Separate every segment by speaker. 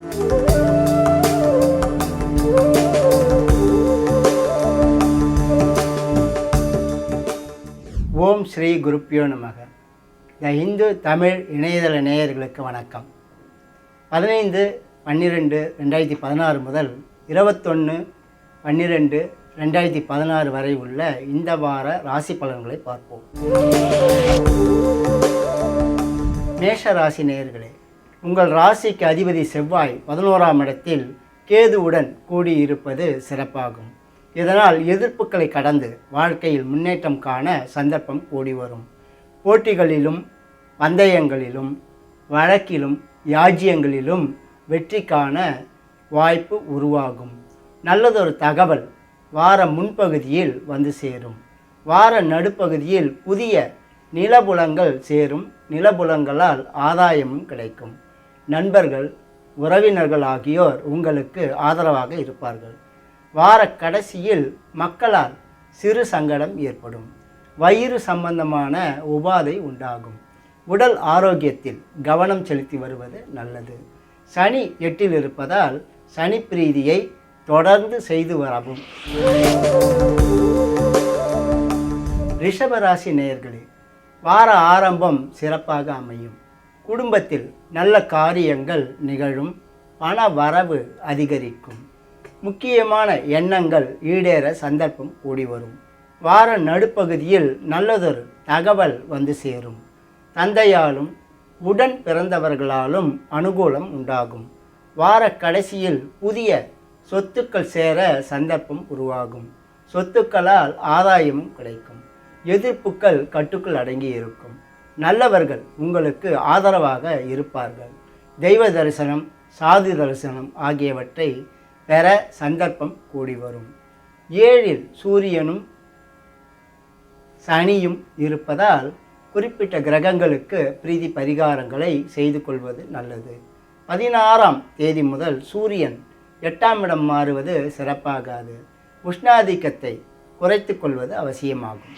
Speaker 1: ஓம் ஸ்ரீ குருப்பியோ நமக. த இந்து தமிழ் இணையதள நேயர்களுக்கு வணக்கம். 15/12/2016 முதல் 21/12/2016 வரை உள்ள இந்த வார ராசி பலன்களை பார்ப்போம். மேஷ ராசி நேயர்களே, உங்கள் ராசிக்கு அதிபதி செவ்வாய் 11ஆம் இடத்தில் கேதுவுடன் கூடியிருப்பது சிறப்பாகும். இதனால் எதிர்ப்புகளை கடந்து வாழ்க்கையில் முன்னேற்றம் காண சந்தர்ப்பம் கூடி வரும். போட்டிகளிலும் பந்தயங்களிலும் வழக்கிலும் யாஜ்யங்களிலும் வெற்றி காண வாய்ப்பு உருவாகும். நல்லதொரு தகவல் வார முன்பகுதியில் வந்து சேரும். வார நடுப்பகுதியில் புதிய நிலபுலங்கள் சேரும். நிலபுலங்களால் ஆதாயமும் கிடைக்கும். நண்பர்கள் உறவினர்கள் ஆகியோர் உங்களுக்கு ஆதரவாக இருப்பார்கள். வார கடைசியில் மக்களால் சிறு சங்கடம் ஏற்படும். வயிறு சம்பந்தமான உபாதை உண்டாகும். உடல் ஆரோக்கியத்தில் கவனம் செலுத்தி வருவது நல்லது. சனி 8இல் இருப்பதால் சனி பிரீதியை தொடர்ந்து செய்து வரவும். ரிஷபராசி நேயர்களே, வார ஆரம்பம் சிறப்பாக அமையும். குடும்பத்தில் நல்ல காரியங்கள் நிகழும். பண வரவு அதிகரிக்கும். முக்கியமான எண்ணங்கள் ஈடேற சந்தர்ப்பம் கூடி வரும். வார நடுப்பகுதியில் நல்லதொரு தகவல் வந்து சேரும். தந்தையாலும் உடன் பிறந்தவர்களாலும் அனுகூலம் உண்டாகும். வார கடைசியில் புதிய சொத்துக்கள் சேர சந்தர்ப்பம் உருவாகும். சொத்துக்களால் ஆதாயமும் கிடைக்கும். எதிர்ப்புகள் கட்டுக்குள் அடங்கி இருக்கும். நல்லவர்கள் உங்களுக்கு ஆதரவாக இருப்பார்கள். தெய்வ தரிசனம், சாது தரிசனம் ஆகியவற்றை பெற சந்தர்ப்பம் கூடி வரும். 7இல் சூரியனும் சனியும் இருப்பதால் குறிப்பிட்ட கிரகங்களுக்கு பிரீதி பரிகாரங்களை செய்து கொள்வது நல்லது. 16ஆம் தேதி முதல் சூரியன் 8ஆம் இடம் மாறுவது சிறப்பாகாது. உஷ்ணாதிக்கத்தை குறைத்து கொள்வது அவசியமாகும்.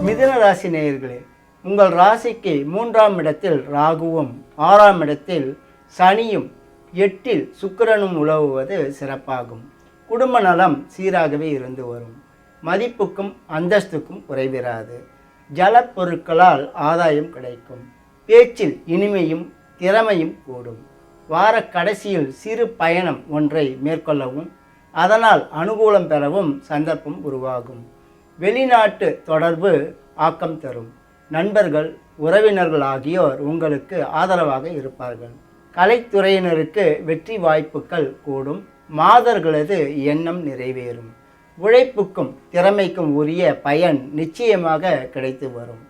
Speaker 1: மிதுன ராசி நேயர்களே, உங்கள் ராசிக்கு 3ஆம் இடத்தில் ராகுவும் 6ஆம் இடத்தில் சனியும் 8இல் சுக்கிரனும் உலவுவது சிறப்பாகும். குடும்ப நலம் சீராகவே இருந்து வரும். மதிப்புக்கும் அந்தஸ்துக்கும் குறைவிராது. ஜல பொருட்களால் ஆதாயம் கிடைக்கும். பேச்சில் இனிமையும் திறமையும் கூடும். வார கடைசியில் சிறு பயணம் ஒன்றை மேற்கொள்ளவும் அதனால் அனுகூலம் பெறவும் சந்தர்ப்பம் உருவாகும். வெளிநாட்டு தொடர்பு ஆக்கம் தரும். நண்பர்கள் உறவினர்கள் ஆகியோர் உங்களுக்கு ஆதரவாக இருப்பார்கள். கலைத்துறையினருக்கு வெற்றி வாய்ப்புகள் கூடும். மாதர்களது எண்ணம் நிறைவேறும். உழைப்புக்கும் திறமைக்கும் உரிய பயன் நிச்சயமாக கிடைத்து வரும்.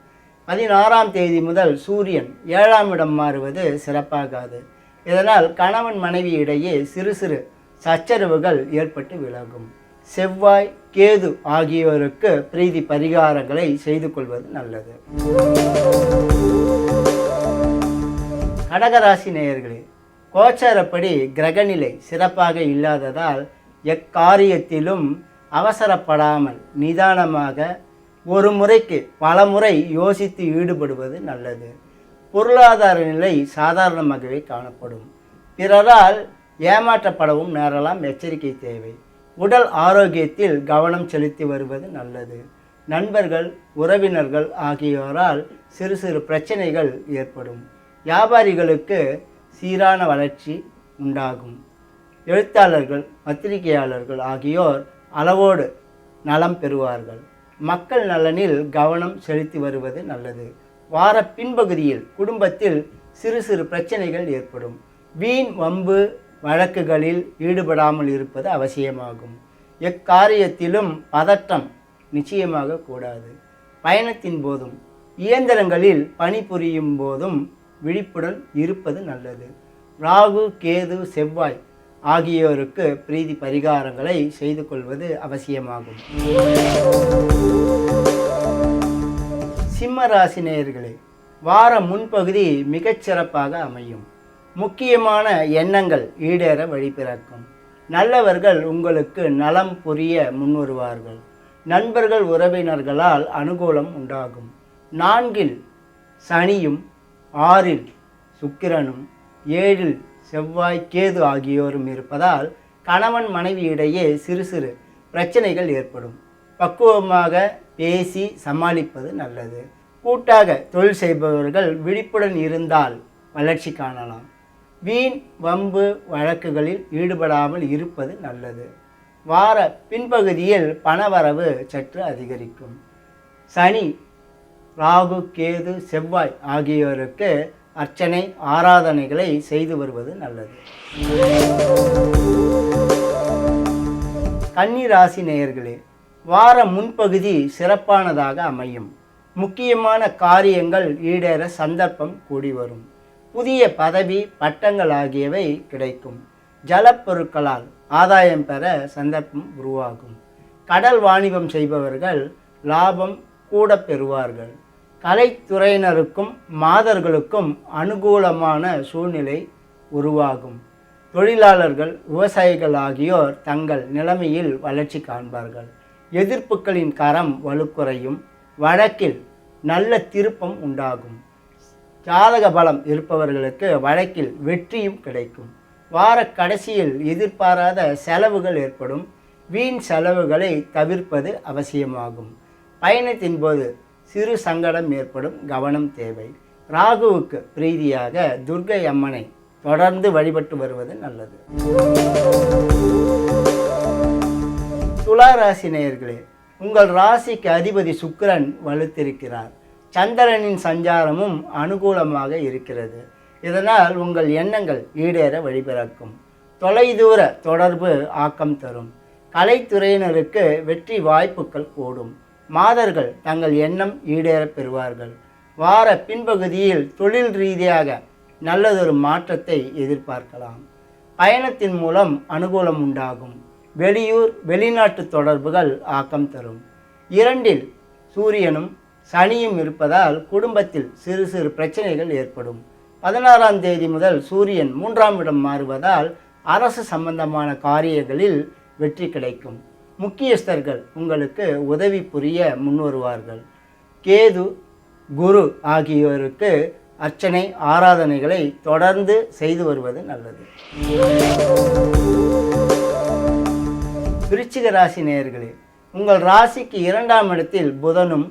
Speaker 1: 16ஆம் தேதி முதல் சூரியன் 7ஆம் இடம் மாறுவது சிறப்பாகாது. இதனால் கணவன் மனைவி இடையே சிறு சிறு சச்சரவுகள் ஏற்பட்டு விலகும். செவ்வாய் கேது ஆகியோருக்கு பிரீதி பரிகாரங்களை செய்து கொள்வது நல்லது. கடகராசி நேயர்களே, கோச்சாரப்படி கிரகநிலை சிறப்பாக இல்லாததால் எக்காரியத்திலும் அவசரப்படாமல் நிதானமாக ஒரு முறைக்கு பல முறை யோசித்து ஈடுபடுவது நல்லது. பொருளாதார நிலை சாதாரணமாகவே காணப்படும். பிறரால் ஏமாற்றப்படவும் நேரலாம். எச்சரிக்கை தேவை. உடல் ஆரோக்கியத்தில் கவனம் செலுத்தி வருவது நல்லது. நண்பர்கள் உறவினர்கள் ஆகியோரால் சிறு சிறு பிரச்சனைகள் ஏற்படும். வியாபாரிகளுக்கு சீரான வளர்ச்சி உண்டாகும். எழுத்தாளர்கள் பத்திரிகையாளர்கள் ஆகியோர் அளவோடு நலம் பெறுவார்கள். மக்கள் நலனில் கவனம் செலுத்தி வருவது நல்லது. வார பின்பகுதியில் குடும்பத்தில் சிறு சிறு பிரச்சனைகள் ஏற்படும். வீண் வம்பு வழக்குகளில் ஈடுபடாமல் இருப்பது அவசியமாகும். எக்காரியத்திலும் பதட்டம் நிச்சயமாக கூடாது. பயணத்தின் போதும் இயந்திரங்களில் பணிபுரியும் போதும் விழிப்புடன் இருப்பது நல்லது. ராகு கேது செவ்வாய் ஆகியோருக்கு பிரீதி பரிகாரங்களை செய்து கொள்வது அவசியமாகும். சிம்ம ராசி நேயர்களே, வார முன்பகுதி மிகச்சிறப்பாக அமையும். முக்கியமான எண்ணங்கள் ஈடேற வழிபிறக்கும். நல்லவர்கள் உங்களுக்கு நலம் புரிய முன்வருவார்கள். நண்பர்கள் உறவினர்களால் அனுகூலம் உண்டாகும். 4இல் சனியும் 6இல் சுக்கிரனும் 7 செவ்வாய் கேது ஆகியோரும் இருப்பதால் கணவன் மனைவி இடையே சிறு சிறு பிரச்சனைகள் ஏற்படும். பக்குவமாக பேசி சமாளிப்பது நல்லது. கூட்டாக தொழில் செய்பவர்கள் விழிப்புடன் இருந்தால் வளர்ச்சி காணலாம். வீண் வம்பு வழக்குகளில் ஈடுபடாமல் இருப்பது நல்லது. வார பின்பகுதியில் பணவரவு சற்று அதிகரிக்கும். சனி, ராகு, கேது, செவ்வாய் ஆகியோருக்கு அர்ச்சனை ஆராதனைகளை செய்து வருவது நல்லது. கன்னி ராசி நேயர்களே, வார முன்பகுதி சிறப்பானதாக அமையும். முக்கியமான காரியங்கள் ஈடேற சந்தர்ப்பம் கூடி வரும். புதிய பதவி பட்டங்கள் ஆகியவை கிடைக்கும். ஜலப்பொருட்களால் ஆதாயம் பெற சந்தர்ப்பம் உருவாகும். கடல் வாணிபம் செய்பவர்கள் லாபம் கூட பெறுவார்கள். கலைத்துறையினருக்கும் மாதர்களுக்கும் அனுகூலமான சூழ்நிலை உருவாகும். தொழிலாளர்கள், விவசாயிகள் ஆகியோர் தங்கள் நிலைமையில் வளர்ச்சி காண்பார்கள். எதிர்ப்புகளின் கரம் வலுக்குறையும். வழக்கில் நல்ல திருப்பம் உண்டாகும். ஜாதக பலம் இருப்பவர்களுக்கு வழக்கில் வெற்றியும் கிடைக்கும். வார கடைசியில் எதிர்பாராத செலவுகள் ஏற்படும். வீண் செலவுகளை தவிர்ப்பது அவசியமாகும். பயணத்தின் போது சிறு சங்கடம் ஏற்படும், கவனம் தேவை. ராகுவுக்கு பிரீதியாக துர்க்கை அம்மனை தொடர்ந்து வழிபட்டு வருவது நல்லது. துலா ராசி நேயர்களே, உங்கள் ராசிக்கு அதிபதி சுக்கிரன் வலுத்திருக்கிறார். சந்திரனின் சஞ்சாரமும் அனுகூலமாக இருக்கிறது. இதனால் உங்கள் எண்ணங்கள் ஈடேற வழிபிறக்கும். தொலைதூர தொடர்பு ஆக்கம் தரும். கலைத்துறையினருக்கு வெற்றி வாய்ப்புகள் கூடும். மாதர்கள் தங்கள் எண்ணம் ஈடேற பெறுவார்கள். வார பின்பகுதியில் தொழில் ரீதியாக நல்லதொரு மாற்றத்தை எதிர்பார்க்கலாம். பயணத்தின் மூலம் அனுகூலம் உண்டாகும். வெளியூர் வெளிநாட்டு தொடர்புகள் ஆக்கம் தரும். 2 சூரியனும் சனியும் இருப்பதால் குடும்பத்தில் சிறு சிறு பிரச்சனைகள் ஏற்படும். 16ஆம் தேதி முதல் சூரியன் 3ஆம் இடம் மாறுவதால் அரசு சம்பந்தமான காரியங்களில் வெற்றி கிடைக்கும். முக்கியஸ்தர்கள் உங்களுக்கு உதவி புரிய முன்வருவார்கள். கேது, குரு ஆகியோருக்கு அர்ச்சனை ஆராதனைகளை தொடர்ந்து செய்து வருவது நல்லது. விருச்சிக ராசி நேயர்களே, உங்கள் ராசிக்கு 2ஆம் இடத்தில் புதனும்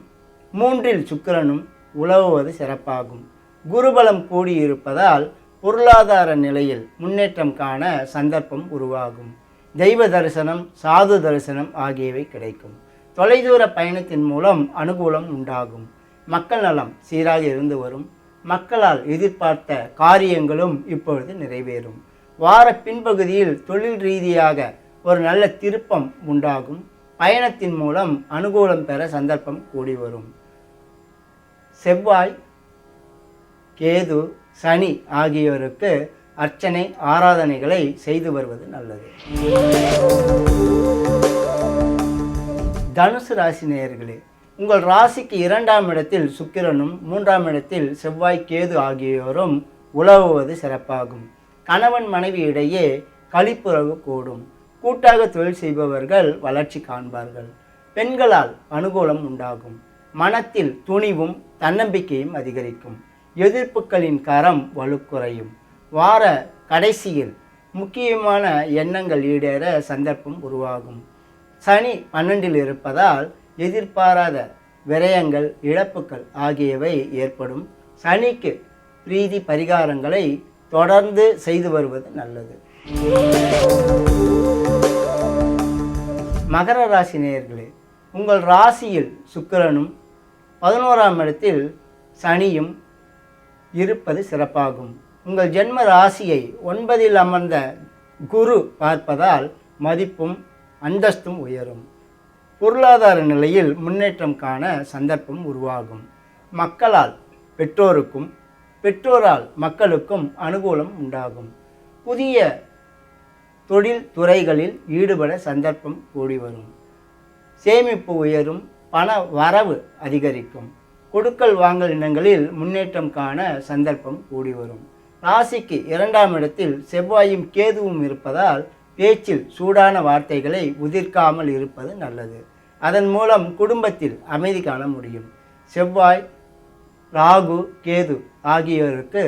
Speaker 1: 3இல் சுக்கிரனும் உலவுவது சிறப்பாகும். குருபலம் கூடியிருப்பதால் பொருளாதார நிலையில் முன்னேற்றம் காண சந்தர்ப்பம் உருவாகும். தெய்வ தரிசனம், சாது தரிசனம் ஆகியவை கிடைக்கும். தொலைதூர பயணத்தின் மூலம் அனுகூலம் உண்டாகும். மக்கள் நலம் சீராக இருந்து வரும். மக்களால் எதிர்பார்த்த காரியங்களும் இப்பொழுது நிறைவேறும். வார பின்பகுதியில் தொழில் ரீதியாக ஒரு நல்ல திருப்பம் உண்டாகும். பயணத்தின் மூலம் அனுகூலம் பெற சந்தர்ப்பம் கூடி வரும். செவ்வாய், கேது, சனி ஆகியோருக்கு அர்ச்சனை ஆராதனைகளை செய்து வருவது நல்லது. தனுசு ராசி நேயர்களே, உங்கள் ராசிக்கு 2ஆம் இடத்தில் சுக்கிரனும் 3ஆம் இடத்தில் செவ்வாய் கேது ஆகியோரும் உலவுவது சிறப்பாகும். கணவன் மனைவி இடையே கழிப்புறவு கூடும். கூட்டாக தொழில் செய்பவர்கள் வளர்ச்சி காண்பார்கள். பெண்களால் அனுகூலம் உண்டாகும். மனத்தில் துணிவும் தன்னம்பிக்கையும் அதிகரிக்கும். எதிர்ப்புகளின் கரம் வலுக்குறையும். வார கடைசியில் முக்கியமான எண்ணங்கள் ஈடேற சந்தர்ப்பம் உருவாகும். சனி 12இல் இருப்பதால் எதிர்பாராத விரயங்கள், இழப்புகள் ஆகியவை ஏற்படும். சனிக்கு பிரீதி பரிகாரங்களை தொடர்ந்து செய்து வருவது நல்லது. மகர ராசி நேயர்களே, உங்கள் ராசியில் சுக்கிரனும் 11ஆம் இடத்தில் சனியும் இருப்பது சிறப்பாகும். உங்கள் ஜென்ம ராசியை 9இல் அமர்ந்த குரு பார்ப்பதால் மதிப்பும் அந்தஸ்தும் உயரும். பொருளாதார நிலையில் முன்னேற்றம் காண சந்தர்ப்பம் உருவாகும். மக்களால் பெற்றோருக்கும், பெற்றோரால் மக்களுக்கும் அனுகூலம் உண்டாகும். புதிய தொழில் துறைகளில் ஈடுபட சந்தர்ப்பம் கூடி வரும். சேமிப்பு உயரும். பண வரவு அதிகரிக்கும். கொடுக்கல் வாங்கல் இனங்களில் முன்னேற்றம் காண சந்தர்ப்பம் கூடி வரும். ராசிக்கு 2ஆம் இடத்தில் செவ்வாயும் கேதுவும் இருப்பதால் பேச்சில் சூடான வார்த்தைகளை உதிர்க்காமல் இருப்பது நல்லது. அதன் மூலம் குடும்பத்தில் அமைதி காண முடியும். செவ்வாய், ராகு, கேது ஆகியோருக்கு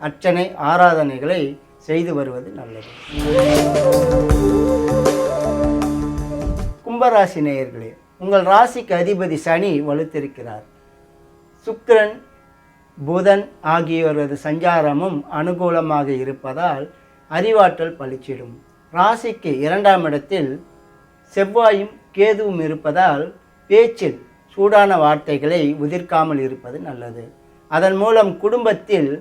Speaker 1: அர்ச்சனை ஆராதனைகளை செய்து வருவது நல்லது. கும்பராசி நேயர்களே, உங்கள் ராசிக்கு அதிபதி சனி வலுத்திருக்கிறார். சுக்கிரன் புதன் ஆகியோரது சஞ்சாரமும் அனுகூலமாக இருப்பதால் அறிவாற்றல் பளிச்சிடும். ராசிக்கு 2ஆம் இடத்தில் செவ்வாயும் கேதுவும் இருப்பதால் பேச்சில் சூடான வார்த்தைகளை உதிர்க்காமல் இருப்பது நல்லது. அதன் மூலம் குடும்பத்தில்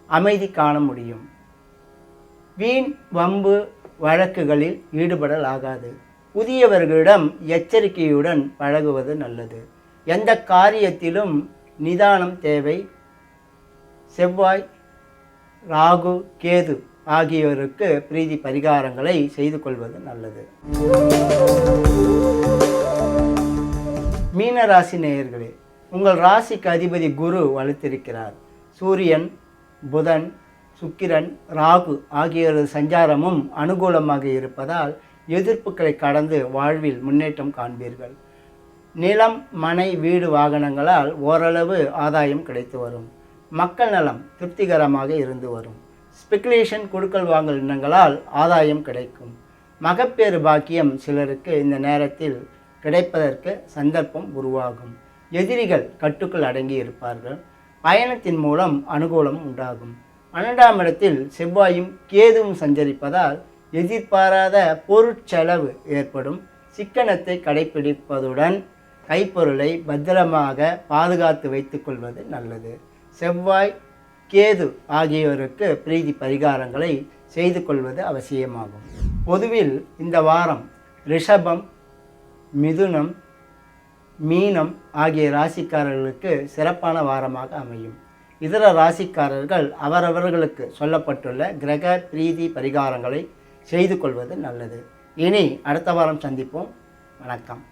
Speaker 1: அமைதி காண முடியும். வீண் வம்பு வழக்குகளில் ஈடுபடலாகாது. புதியவர்களிடம் எச்சரிக்கையுடன் பழகுவது நல்லது. எந்த காரியத்திலும் நிதானம் தேவை. செவ்வாய், ராகு, கேது ஆகியோருக்கு பிரீதி பரிகாரங்களை செய்து கொள்வது நல்லது. மீன ராசி நேயர்களே, உங்கள் ராசிக்கு அதிபதி குரு வலுத்திருக்கிறார். சூரியன், புதன், சுக்கிரன், ராகு ஆகியோரது சஞ்சாரமும் அனுகூலமாக இருப்பதால் எதிர்ப்புகளை கடந்து வாழ்வில் முன்னேற்றம் காண்பீர்கள். நிலம், மனை, வீடு, வாகனங்களால் ஓரளவு ஆதாயம் கிடைத்து வரும். மக்கள் நலம் திருப்திகரமாக இருந்து வரும். ஸ்பெகுலேஷன், கொடுக்கல் வாங்கல் எண்ணங்களால் ஆதாயம் கிடைக்கும். மகப்பேறு பாக்கியம் சிலருக்கு இந்த நேரத்தில் கிடைப்பதற்கு சந்தர்ப்பம் உருவாகும். எதிரிகள் கட்டுக்குள் அடங்கி இருப்பார்கள். பயணத்தின் மூலம் அனுகூலம் உண்டாகும். 12ஆம் இடத்தில் செவ்வாயும் கேதுவும் சஞ்சரிப்பதால் எதிர்பாராத பொருட்செலவு ஏற்படும். சிக்கனத்தை கடைபிடிப்பதுடன் கைப்பொருளை பத்திரமாக பாதுகாத்து வைத்து கொள்வது நல்லது. செவ்வாய், கேது ஆகியோருக்கு பிரீதி பரிகாரங்களை செய்து கொள்வது அவசியமாகும். பொதுவில் இந்த வாரம் ரிஷபம், மிதுனம், மீனம் ஆகிய ராசிக்காரர்களுக்கு சிறப்பான வாரமாக அமையும். இதர ராசிக்காரர்கள் அவரவர்களுக்கு சொல்லப்பட்டுள்ள கிரக பிரீதி பரிகாரங்களை செய்து கொள்வது நல்லது. இனி அடுத்த வாரம் சந்திப்போம். வணக்கம்.